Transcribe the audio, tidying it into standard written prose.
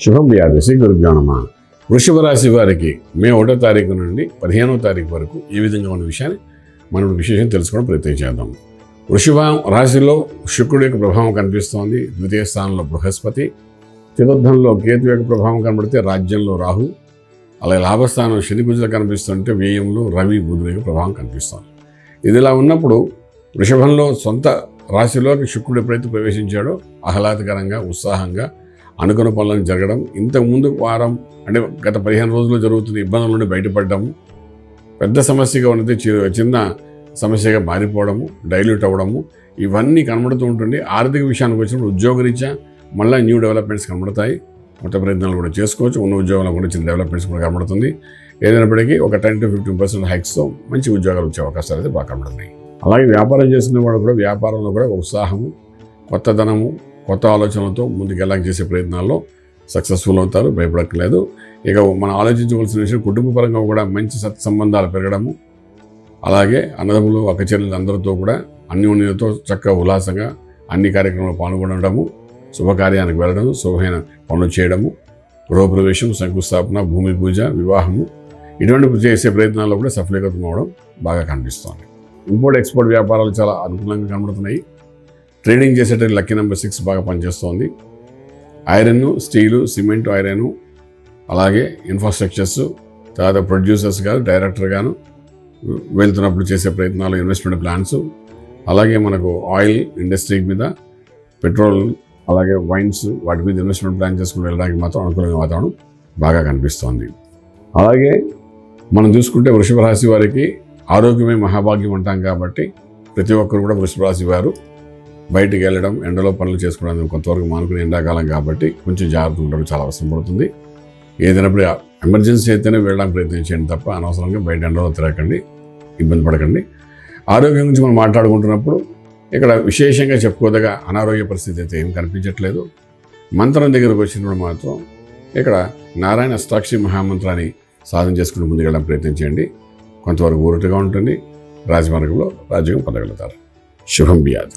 శుభం వ్యాధి గురుభ్యో నమః. వృషభ రాశి వారికి మే 1వ తారీఖు నుండి 15వ తారీఖు వరకు ఏ విధంగా ఉన్న విషయాన్ని మనం విశేషం తెలుసుకోవడం ప్రయత్నం చేద్దాం. వృషభ రాశిలో శుక్రుడి యొక్క ప్రభావం కనిపిస్తోంది. ద్వితీయ స్థానంలో బృహస్పతి, చతుర్థంలో కేతు యొక్క ప్రభావం కనబడితే రాజ్యంలో రాహు, అలాగే లాభస్థానం శని కుజులు కనిపిస్తుంటే వ్యయంలో రవి బుధుడి యొక్క ప్రభావం కనిపిస్తోంది. ఇదిలా ఉన్నప్పుడు వృషభంలో సొంత రాశిలోకి శుక్రుడు ఎప్పుడైతే ప్రవేశించాడో ఆహ్లాదకరంగా ఉత్సాహంగా అనుకున్న పనులను జరగడం, ఇంతకుముందు వారం అంటే గత 15 రోజుల్లో జరుగుతున్న ఇబ్బందుల నుండి బయటపడము, పెద్ద సమస్యగా ఉన్నది చిన్న సమస్యగా మారిపోవడము, డైల్యూట్ అవ్వడము, ఇవన్నీ కనబడుతూ ఉంటుంది. ఆర్థిక విషయానికి వచ్చినప్పుడు ఉద్యోగరీత్యా మళ్ళీ న్యూ డెవలప్మెంట్స్ కనబడతాయి. కొత్త ప్రయత్నాలు కూడా చేసుకోవచ్చు. ఉన్న ఉద్యోగాలకు కూడా చిన్న డెవలప్మెంట్స్ కూడా కనబడుతుంది. ఏదైనప్పటికీ ఒక 10 to 15% హైక్స్తో మంచి ఉద్యోగాలు వచ్చే అవకాశాలు అయితే బాగా కనబడుతున్నాయి. అలాగే వ్యాపారం చేస్తున్న వాళ్ళు కూడా వ్యాపారంలో కూడా ఉత్సాహము, కొత్త ధనము, కొత్త ఆలోచనలతో ముందుకు చేసే ప్రయత్నాల్లో సక్సెస్ఫుల్ అవుతారు. భయపడక్కర్లేదు. ఇక మనం ఆలోచించవలసిన విషయం కుటుంబపరంగా కూడా మంచి సత్సంబంధాలు పెరగడము, అలాగే అన్నదమ్ములు అక్కచెల్లెలు అందరితో కూడా అన్యోన్యతతో చక్కగా ఉల్లాసంగా అన్ని కార్యక్రమాలు పాల్గొనడము, శుభకార్యానికి వెళ్ళడం, శుభమైన పనులు చేయడము, గృహప్రవేశం, శంకుస్థాపన, భూమి పూజ, వివాహము ఇటువంటి చేసే ప్రయత్నాల్లో కూడా సఫలీకృతం అవడం బాగా కనిపిస్తోంది. ఇంపోర్ట్ ఎక్స్పోర్ట్ వ్యాపారాలు చాలా అనుకూలంగా కనబడుతున్నాయి. ట్రేడింగ్ చేసేటప్పుడు లక్కీ నెంబర్ 6 బాగా పనిచేస్తోంది. ఐరన్, స్టీలు, సిమెంట్, ఐరన్, అలాగే ఇన్ఫ్రాస్ట్రక్చర్స్, తర్వాత ప్రొడ్యూసర్స్ గాను, డైరెక్టర్ గాను వెళ్తున్నప్పుడు చేసే ప్రయత్నాలు, ఇన్వెస్ట్మెంట్ ప్లాన్స్, అలాగే మనకు ఆయిల్ ఇండస్ట్రీ మీద, పెట్రోల్, అలాగే వైన్స్ వాటి మీద ఇన్వెస్ట్మెంట్ ప్లాన్ చేసుకుని వెళ్ళడానికి మాత్రం అనుకూలమైన వాతావరణం బాగా కనిపిస్తోంది. అలాగే మనం చూసుకుంటే వృషభ రాశి వారికి ఆరోగ్యమే మహాభాగ్యం అంటాం కాబట్టి ప్రతి ఒక్కరు కూడా వృషభ రాశి వారు బయటికి వెళ్ళడం, ఎండలో పనులు చేసుకోవడానికి కొంతవరకు మానుకునే ఎండాకాలం కాబట్టి కొంచెం జాగ్రత్త ఉండడం చాలా అవసరం పడుతుంది. ఏదైనప్పుడు ఎమర్జెన్సీ అయితేనే వెళ్ళడానికి ప్రయత్నించండి తప్ప అనవసరంగా బయట ఎండలో తిరగకండి, ఇబ్బంది పడకండి. ఆరోగ్యం గురించి మనం మాట్లాడుకుంటున్నప్పుడు ఇక్కడ విశేషంగా చెప్పుకోదగా అనారోగ్య పరిస్థితి అయితే ఏం కనిపించట్లేదు. మంత్రం దగ్గరకు వచ్చినప్పుడు మాత్రం ఇక్కడ నారాయణ అష్టాక్షరి మహామంత్రాన్ని సాధన చేసుకుని ముందుకు వెళ్ళడానికి ప్రయత్నించండి. కొంతవరకు ఊరటగా ఉంటుంది. రాజమార్గంలో రాజ్యం పొందగలుగుతారు. శుభం బియాదు.